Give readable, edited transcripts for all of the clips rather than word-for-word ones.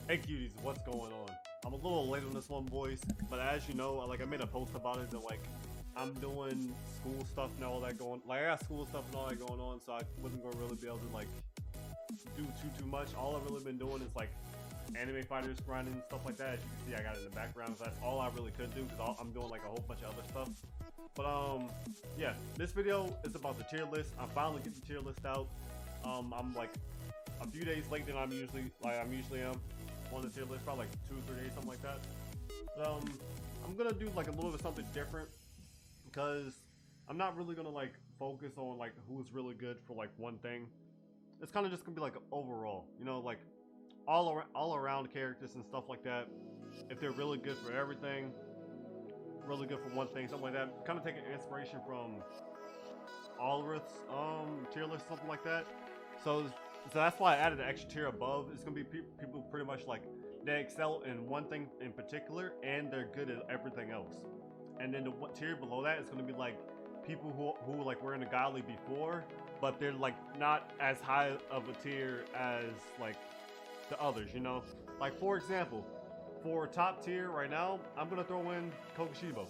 Hey cuties, what's going on? I'm a little late on this one, boys, but as you know, I made a post about it that I'm doing school stuff and all that going. I got school stuff and all that going on, so I wasn't gonna really be able to do too much. All I've really been doing is anime fighters grinding and stuff like that. As you can see, I got it in the background. So that's all I really could do because I'm doing a whole bunch of other stuff. But yeah, this video is about the tier list. I'm finally getting the tier list out. I'm a few days late than I'm usually am on the tier list, probably 2 or 3 days, something like that. But, I'm gonna do a little bit of something different because I'm not really gonna focus on who's really good for one thing. It's kind of just gonna be overall, you know, all around characters and stuff like that. If they're really good for everything, really good for one thing, something like that. Kind of taking inspiration from Allrith's tier list, something like that. So that's why I added an extra tier above. It's gonna be people pretty much they excel in one thing in particular and they're good at everything else. And then the tier below that is gonna be people who were in the godly before, but they're not as high of a tier as the others, you know. For example, for top tier right now, I'm gonna throw in Kokushibo.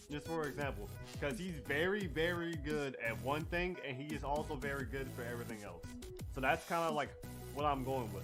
Just for example, because he's very, very good at one thing, and he is also very good for everything else. So that's kind of what I'm going with.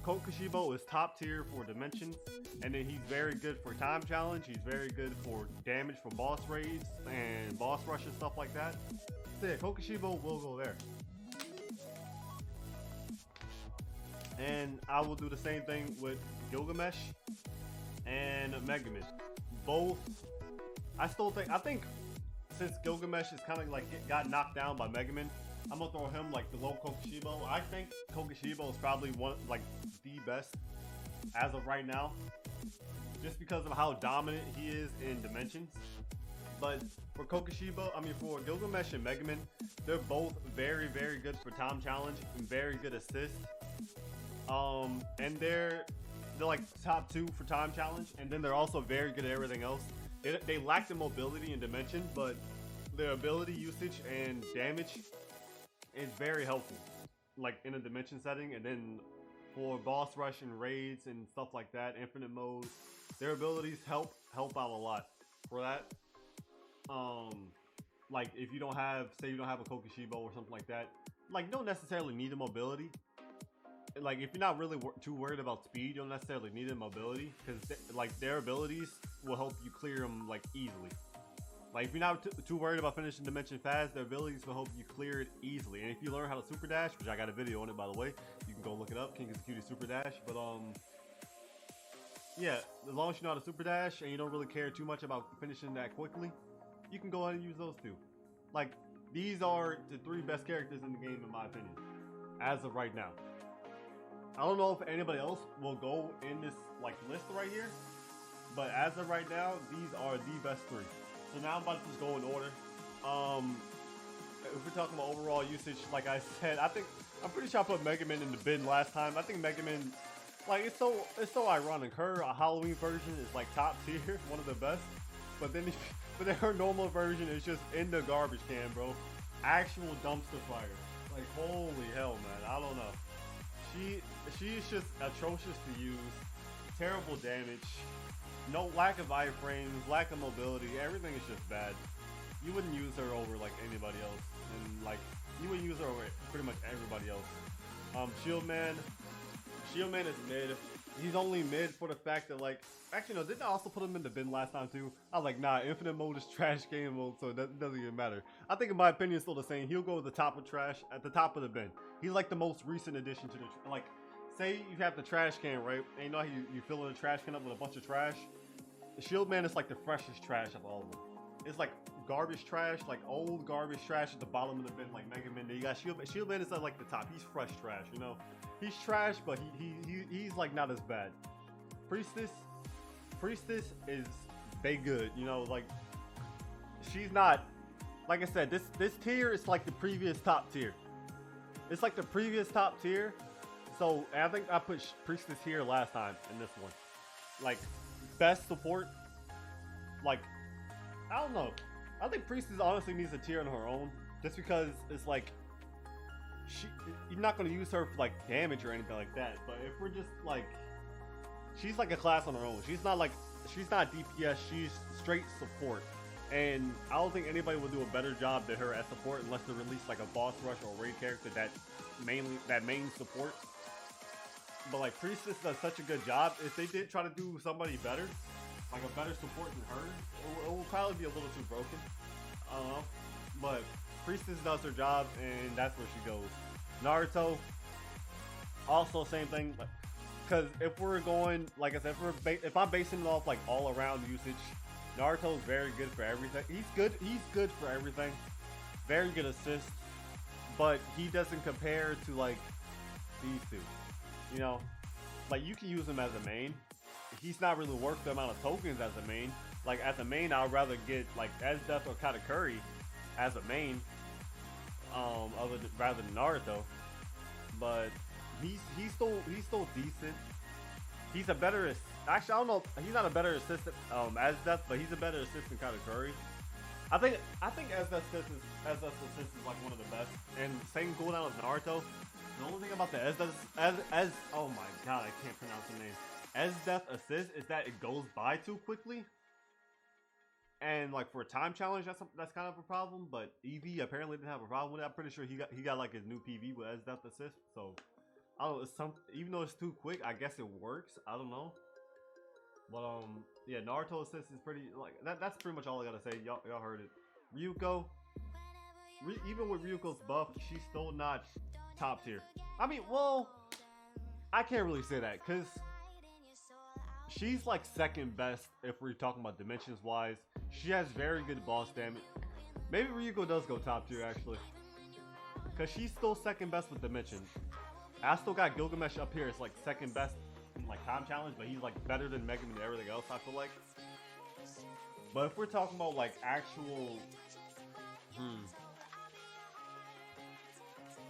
Kokushibo is top tier for dimensions, and then he's very good for time challenge. He's very good for damage for boss raids and boss rush and stuff like that. So yeah, Kokushibo will go there. And I will do the same thing with Gilgamesh and Megaman. Both, I think since Gilgamesh is kind of got knocked down by Megaman, I'm gonna throw him below Kokushibo. I think Kokushibo is probably the best as of right now, just because of how dominant he is in dimensions. But for for Gilgamesh and Megaman, they're both very, very good for time challenge and very good assist. And they're top 2 for time challenge, and then they're also very good at everything else. They lack the mobility and dimension, but their ability usage and damage is very helpful, in a dimension setting. And then for boss rush and raids and stuff like that, infinite mode, their abilities help out a lot for that. If you don't have, say you don't have a Kokushibo or something like that, you don't necessarily need a mobility. If you're not really too worried about speed, you don't necessarily need a mobility, because their abilities will help you clear them easily. If you're not too worried about finishing dimension fast, their abilities will help you clear it easily. And if you learn how to super dash, which I got a video on it by the way, you can go look it up, KingIsAQT's super dash. But yeah, as long as you know how to super dash and you don't really care too much about finishing that quickly, you can go ahead and use those two. These are the 3 best characters in the game in my opinion, as of right now. I don't know if anybody else will go in this list right here, but as of right now, these are the best 3. So now I'm about to just go in order. If we're talking about overall usage, like I said, I'm pretty sure I put Megaman in the bin last time. I think Megaman, it's so ironic. Her Halloween version is top tier, one of the best. But then her normal version is just in the garbage can, bro. Actual dumpster fire. Holy hell, man. I don't know. She's just atrocious to use. Terrible damage. No lack of iframes, lack of mobility. Everything is just bad. You wouldn't use her over anybody else, and you wouldn't use her over pretty much everybody else. Shieldman is mid. He's only mid for the fact that actually no, didn't I also put him in the bin last time too? I was nah, infinite mode is trash game mode, so that doesn't even matter. I think in my opinion it's still the same. He'll go at the top of trash, at the top of the bin. He's the most recent addition to the say you have the trash can, right? And you know how you fill the trash can up with a bunch of trash? The Shieldman is the freshest trash of all of them. It's garbage trash, old garbage trash at the bottom of the bin, Megaman. You got Shieldman. Shieldman is at the top. He's fresh trash, you know. He's trash, but he's not as bad. Priestess is they good, you know. She's not, like I said, this tier is the previous top tier. It's the previous top tier. So I think I put Priestess here last time in this one. Best support. I don't know. I think Priestess honestly needs a tier on her own, just because it's you're not gonna use her for like damage or anything like that. But if we're just like, she's like a class on her own. She's not DPS. She's straight support. And I don't think anybody will do a better job than her at support unless they release like a boss rush or a raid character that main support. But like Priestess does such a good job. If they did try to do somebody better, like a better support than her, it will probably be a little too broken. I don't know. But Priestess does her job, and that's where she goes. Naruto, also same thing. Because if we're going, like I said, if I'm basing it off like all around usage, Naruto's very good for everything. He's good for everything. Very good assist, but he doesn't compare to like these two. You know, like you can use him as a main. He's not really worth the amount of tokens as a main. Like as a main, I'd rather get like Death or Katakuri as a main, rather than Naruto. But he's still decent. He's a better. Actually, I don't know. He's not a better assistant as Death, but he's a better assistant than Katakuri. I think as Death assist is like one of the best. And same cooldown as Naruto. The only thing about the as oh my god, I can't pronounce the name. As Death assist is that it goes by too quickly. And like for a time challenge, that's kind of a problem. But EV apparently didn't have a problem with it. I'm pretty sure he got like his new PV with as Death assist. So I don't know. It's even though it's too quick, I guess it works. I don't know. But yeah, Naruto assist is pretty like that's pretty much all I gotta say. Y'all heard it. Ryuko, even with Ryuko's buff, she's still not top tier. I mean, well, I can't really say that because she's like second best if we're talking about dimensions wise. She has very good boss damage. Maybe Ryuko does go top tier actually, because she's still second best with dimensions. I still got Gilgamesh up here. It's like second best in like time challenge, but he's like better than Megumin and everything else. I feel like. But if we're talking about like actual,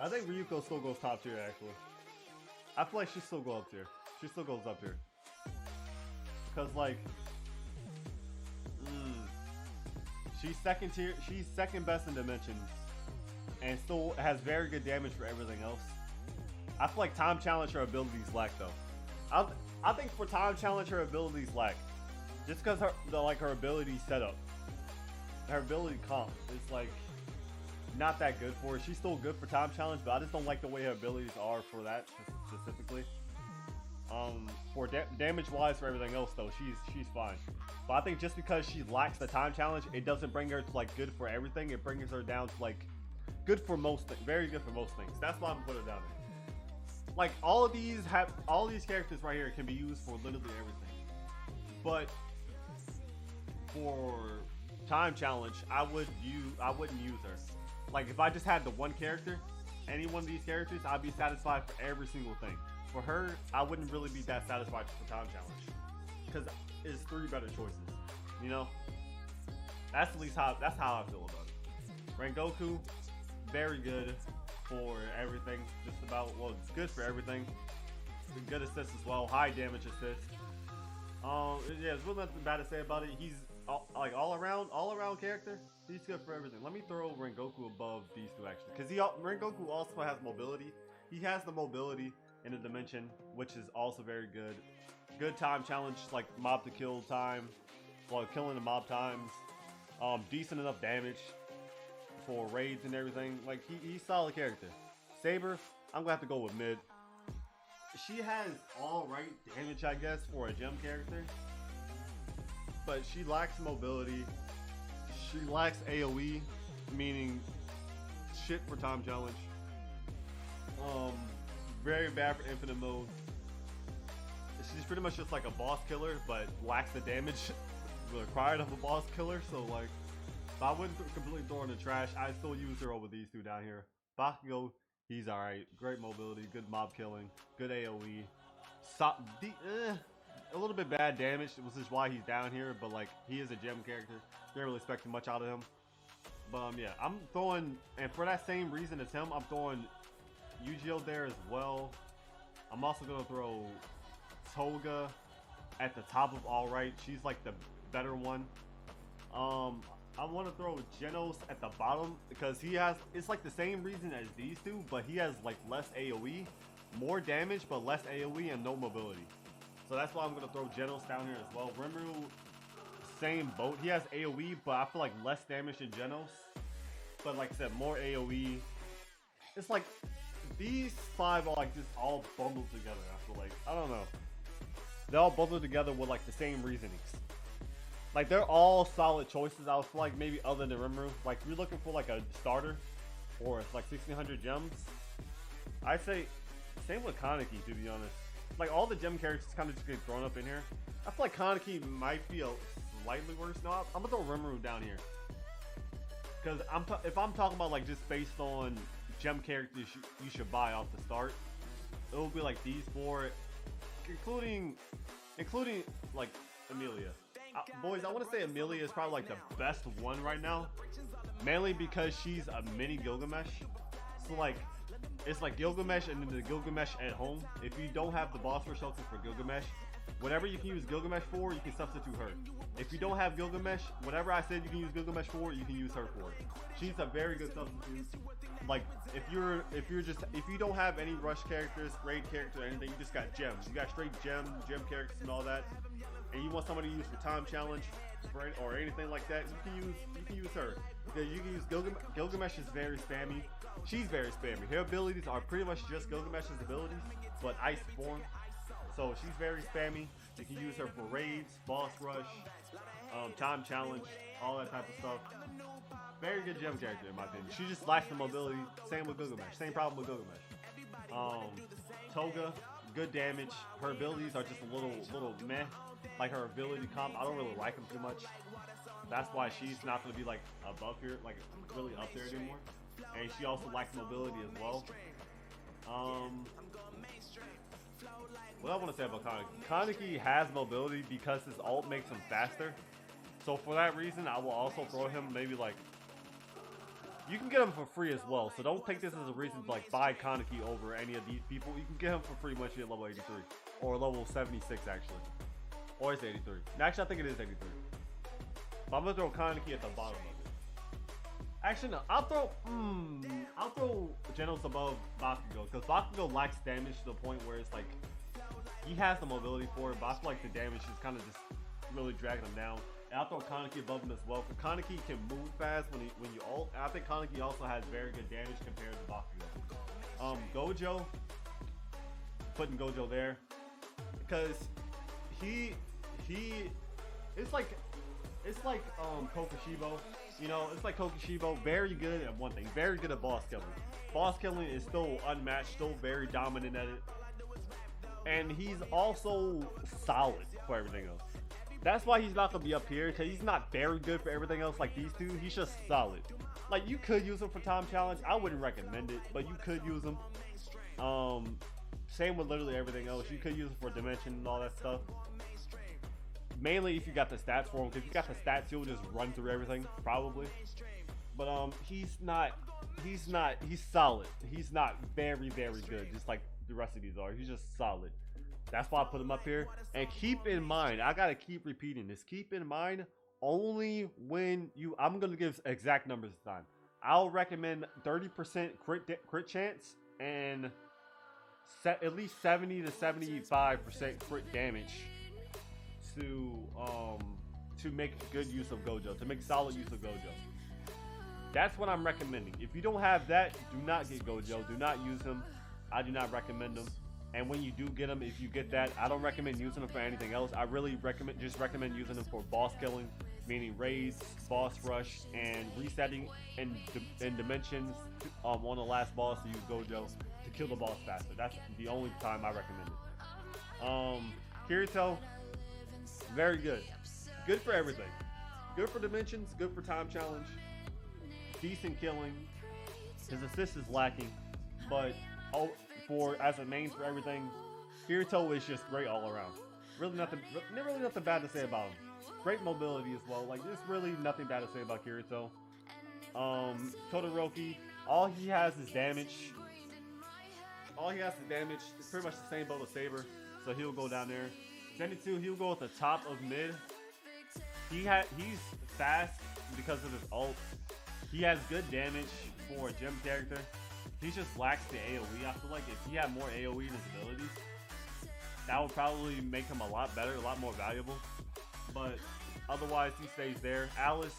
I think Ryuko still goes top tier actually. I feel like she still goes up tier. She still goes up tier. Because like, she's second tier. She's second best in dimensions, and still has very good damage for everything else. I feel like time challenge her abilities lack though. I think for time challenge her abilities lack, just because her ability setup, her ability comp is like not that good for her. She's still good for time challenge, but I just don't like the way her abilities are for that specifically. For damage wise for everything else though, she's fine. But I think just because she lacks the time challenge, it doesn't bring her to like good for everything. It brings her down to like good for most things, very good for most things. That's why I'm putting her down there. Like all these characters right here can be used for literally everything. But for time challenge, I wouldn't use her. Like if I just had the one character, any one of these characters, I'd be satisfied for every single thing. For her, I wouldn't really be that satisfied for time challenge because it's 3 better choices. You know, that's at least how I feel about it. Rengoku, very good for everything, just about. Well, it's good for everything. Good assist as well, high damage assist. Yeah, there's really nothing bad to say about it. He's all around character. He's good for everything. Let me throw Rengoku above these two actually, because Rengoku also has mobility. He has the mobility in a dimension, which is also very good. Good time challenge, like mob to kill time, well, killing the mob times. Decent enough damage for raids and everything. Like he's solid character. Saber, I'm gonna have to go with mid. She has all right damage, I guess, for a gem character, but she lacks mobility. She lacks AoE, meaning shit for time challenge. Very bad for infinite mode. She's pretty much just like a boss killer, but lacks the damage required of a boss killer. So like, if I wouldn't completely throw her in the trash, I'd still use her over these two down here. Bakugo, he's alright. Great mobility, good mob killing, good AoE. A little bit bad damage, which is why he's down here, but like, he is a gem character. You're not really expecting much out of him. But yeah, I'm throwing, and for that same reason as him, I'm throwing Yu-Gi-Oh there as well. I'm also gonna throw Toga at the top of alright. She's like the better one. I want to throw Genos at the bottom because he has, it's like the same reason as these two, but he has like less AoE, more damage, but less AoE and no mobility. So that's why I'm going to throw Genos down here as well. Rimro, same boat. He has AoE, but I feel like less damage than Genos. But like I said, more AoE. It's like these five are like just all bundled together. I feel like, I don't know. They're all bundled together with like the same reasonings. Like they're all solid choices. I feel like maybe other than Rimro. Like if you're looking for like a starter or it's like 1600 gems, I'd say same with Kaneki, to be honest. Like all the gem characters kind of just get thrown up in here. I feel like Kaneki might be a slightly worse. No, I'm gonna throw Rimro down here. Because if I'm talking about like just based on gem characters you should buy off the start, it will be like these four, including like Emilia. Boys, I want to say Emilia is probably like the best one right now, mainly because she's a mini Gilgamesh. So like, it's like Gilgamesh and then the Gilgamesh at home. If you don't have the boss rush tokens for Gilgamesh, whatever you can use Gilgamesh for, you can substitute her. If you don't have Gilgamesh, whatever I said you can use Gilgamesh for, you can use her for. She's a very good substitute. Like if you don't have any rush characters, raid characters, or anything, you just got gems. You got straight gem characters and all that, and you want somebody to use for time challenge or anything like that, you can use her. Because you can use Gilgamesh. Gilgamesh is very spammy. She's very spammy. Her abilities are pretty much just Gilgamesh's abilities, but ice form. So she's very spammy. You can use her for raids, boss rush, time challenge, all that type of stuff. Very good gem character in my opinion. She just lacks the mobility. Same with Gilgamesh. Same problem with Gilgamesh. Toga, good damage. Her abilities are just a little meh. Like her ability comp, I don't really like them too much. That's why she's not going to be like above here, like really up there anymore. And she also lacks mobility as well. What I want to say about Kaneki? Kaneki has mobility because his ult makes him faster. So for that reason, I will also throw him maybe like... You can get him for free as well, so don't take this as a reason to like buy Kaneki over any of these people. You can get him for free once you hit level 83. Or level 76 actually. Or it's 83. Actually, I think it is 83. But I'm going to throw Kaneki at the bottom of it. Actually, no. I'll throw Genos above Bakugo. Because Bakugo lacks damage to the point where it's like... He has the mobility for it, but I feel like the damage is kind of just really dragging him down. And I'll throw Kaneki above him as well. Because Kaneki can move fast when you ult. And I think Kaneki also has very good damage compared to Bakugo. Gojo. Putting Gojo there. Because it's like Kokushibo. You know, it's like Kokushibo, very good at one thing, very good at boss killing. Boss killing is still unmatched, still very dominant at it. And he's also solid for everything else. That's why he's not gonna be up here, because he's not very good for everything else like these two. He's just solid. Like, you could use him for time challenge. I wouldn't recommend it, but you could use him. Same with literally everything else. You could use him for dimension and all that stuff. Mainly if you got the stats for him, because if you got the stats, you'll just run through everything, probably. But he's solid. He's not very, very good, just like the rest of these are. He's just solid. That's why I put him up here. And keep in mind, I gotta keep repeating this. Keep in mind, only when I'm gonna give exact numbers this time. I'll recommend 30% crit chance and at least 70 to 75% crit damage to make good use of Gojo, to make solid use of Gojo. That's what I'm recommending. If you don't have that, do not get Gojo. Do not use him. I do not recommend him. And when you do get him, if you get that, I don't recommend using him for anything else. I really recommend using him for boss killing, meaning raids, boss rush, and resetting in dimensions on the last boss to use Gojo to kill the boss faster. That's the only time I recommend it. Kirito, very good. Good for everything. Good for dimensions, good for time challenge. Decent killing. His assist is lacking, but as a main for everything, Kirito is just great all around. Really nothing bad to say about him. Great mobility as well. Like, there's really nothing bad to say about Kirito. Todoroki, all he has is damage. It's pretty much the same boat as Saber, so he'll go down there. Zenitsu, he'll go at the top of mid. He's fast, because of his ult. He has good damage for a gym character. He just lacks the AoE. I feel like if he had more AoE in his abilities, that would probably make him a lot better, a lot more valuable. But otherwise, he stays there. Alice,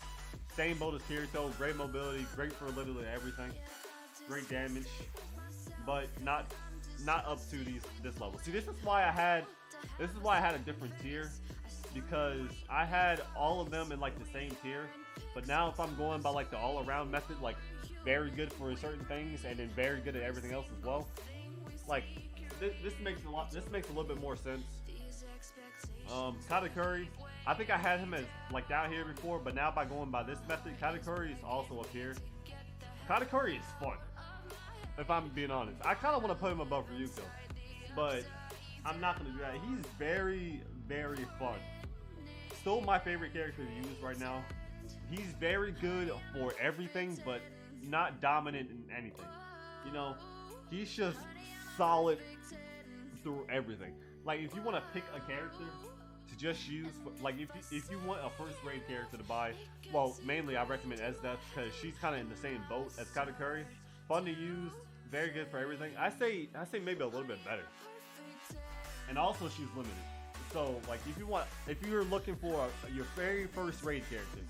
same boat as Kirito. Great mobility, great for literally everything. Great damage, but not up to this level. See, this is why I had a different tier, because I had all of them in like the same tier. But now if I'm going by like the all-around method, like very good for certain things and then very good at everything else as well, like this makes a little bit more sense. Katakuri, I think I had him as like down here before, but now by going by this method, Katakuri is also up here. Katakuri is fun, if I'm being honest. I kind of want to put him above Ryuko, but I'm not going to do that. He's very, very fun. Still my favorite character to use right now. He's very good for everything, but not dominant in anything. You know, he's just solid through everything. Like, if you want to pick a character to just use, like if you want a first-grade character to buy, well, mainly I recommend Esdeath, because she's kind of in the same boat as Katakuri. Fun to use, very good for everything. I say maybe a little bit better. And also she's limited. So like if you're looking for your very first raid character,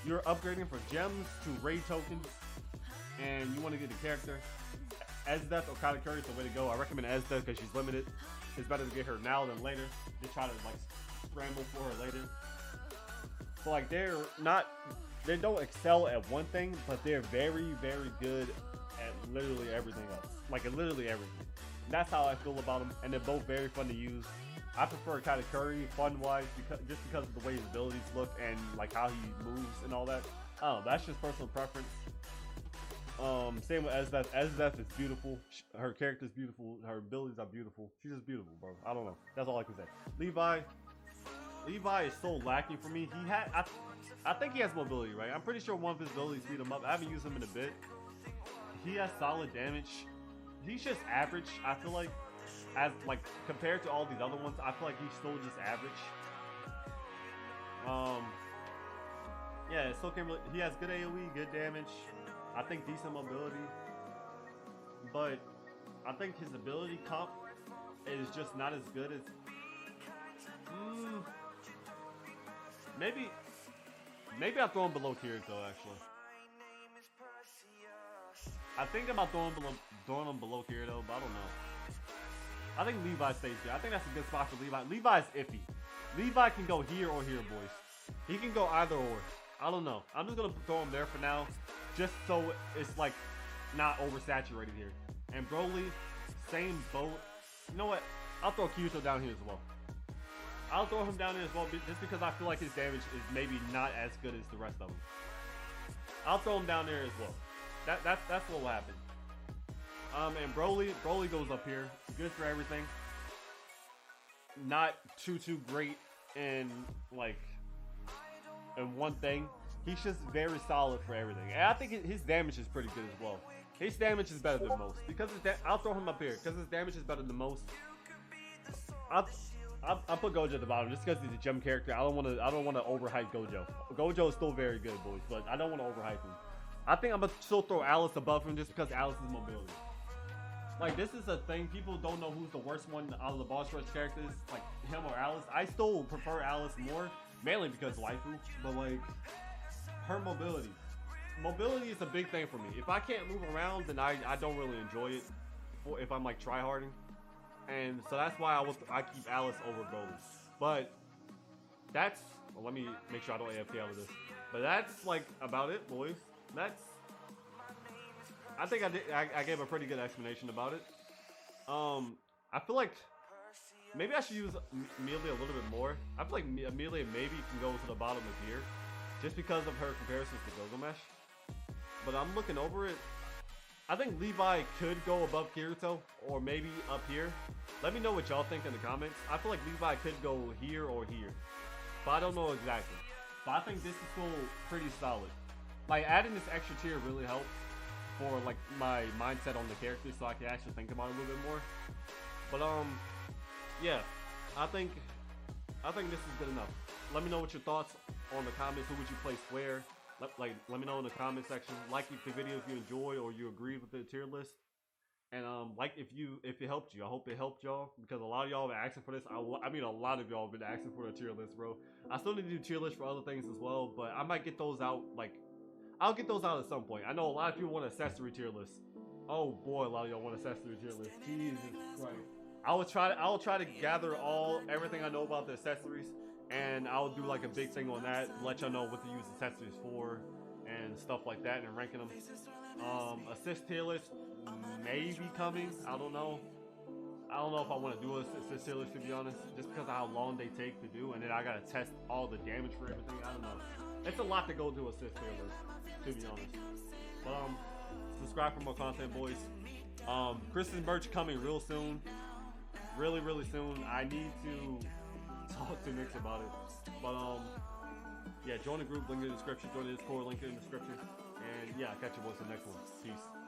you're upgrading from gems to raid tokens, and you want to get a character, Esdeath or Katakuri is the way to go. I recommend Esdeath because she's limited. It's better to get her now than later. They try to like scramble for her later. So like they don't excel at one thing, but they're very, very good at literally everything else. Like literally everything. And that's how I feel about them, and they're both very fun to use. I prefer Katakuri fun-wise just because of the way his abilities look and like how he moves and all that. I don't know, that's just personal preference. Same with Esdeath. Esdeath is beautiful. Her character's beautiful. Her abilities are beautiful. She's just beautiful, bro. I don't know. That's all I can say. Levi is so lacking for me. I think he has mobility, right? I'm pretty sure one of his abilities speed him up. I haven't used him in a bit. He has solid damage. He's just average, I feel like. As like compared to all these other ones, I feel like he's still just average. Yeah, so he has good AoE, good damage. I think decent mobility, but I think his ability comp is just not as good as. Maybe I throw him below Kirito actually. I think about throwing him below Kirito, but I don't know. I think Levi stays there. I think that's a good spot for Levi. Levi's iffy. Levi can go here or here, boys. He can go either or. I don't know. I'm just gonna throw him there for now, just so it's like not oversaturated here. And Broly, same boat. You know what? I'll throw Kirito down here as well. I'll throw him down here as well, just because I feel like his damage is maybe not as good as the rest of them. I'll throw him down there as well. That's what will happen. And Broly goes up here. Good for everything. Not too great in like in one thing. He's just very solid for everything. And I think his damage is pretty good as well. His damage is better than most. Because I'll throw him up here because his damage is better than most. I'll put Gojo at the bottom just because he's a gem character. I don't want to overhype Gojo. Gojo is still very good, boys, but I don't want to overhype him. I think I'm gonna still throw Alice above him just because Alice's mobility. Like, this is a thing. People don't know who's the worst one out of the boss rush characters, like him or Alice. I still prefer Alice more, mainly because waifu, but like her mobility. Mobility is a big thing for me. If I can't move around, then I don't really enjoy it. If I'm like tryharding, and so that's why I keep Alice over Broly. But that's let me make sure I don't AFK out of this. But that's like about it, boys. I think I gave a pretty good explanation about it. I feel like maybe I should use Amelia a little bit more. I feel like Amelia maybe can go to the bottom of here, just because of her comparisons to Gilgamesh. But I'm looking over it. I think Levi could go above Kirito, or maybe up here. Let me know what y'all think in the comments. I feel like Levi could go here or here, but I don't know exactly. But I think this is still pretty solid. Like, adding this extra tier really helped for like my mindset on the character, so I can actually think about it a little bit more. But yeah, I think this is good enough. Let me know what your thoughts on the comments. Who would you place where? let me know in the comment section. Like the video if you enjoyed or you agreed with the tier list. And like if it helped you. I hope it helped y'all, because a lot of y'all have been asking for this. I mean, a lot of y'all have been asking for a tier list, bro. I still need to do tier lists for other things as well, but I might get those out. Like, I'll get those out at some point. I know a lot of people want accessory tier lists. Oh boy, a lot of y'all want accessory tier lists. Jesus Christ. I'll try to gather everything I know about the accessories, and I'll do like a big thing on that. Let y'all know what to use accessories for and stuff like that, and ranking them. Assist tier list may be coming. I don't know if I want to do a assist tier list, to be honest, just because of how long they take to do, and then I gotta test all the damage for everything. I don't know. It's a lot to go to assist tier list, to be honest. But subscribe for more content, boys. Chris's merch coming real soon. Really soon. I need to talk to Nix about it. But yeah, join the group, link in the description. Join the Discord, link in the description. And yeah, I'll catch you boys in the next one. Peace.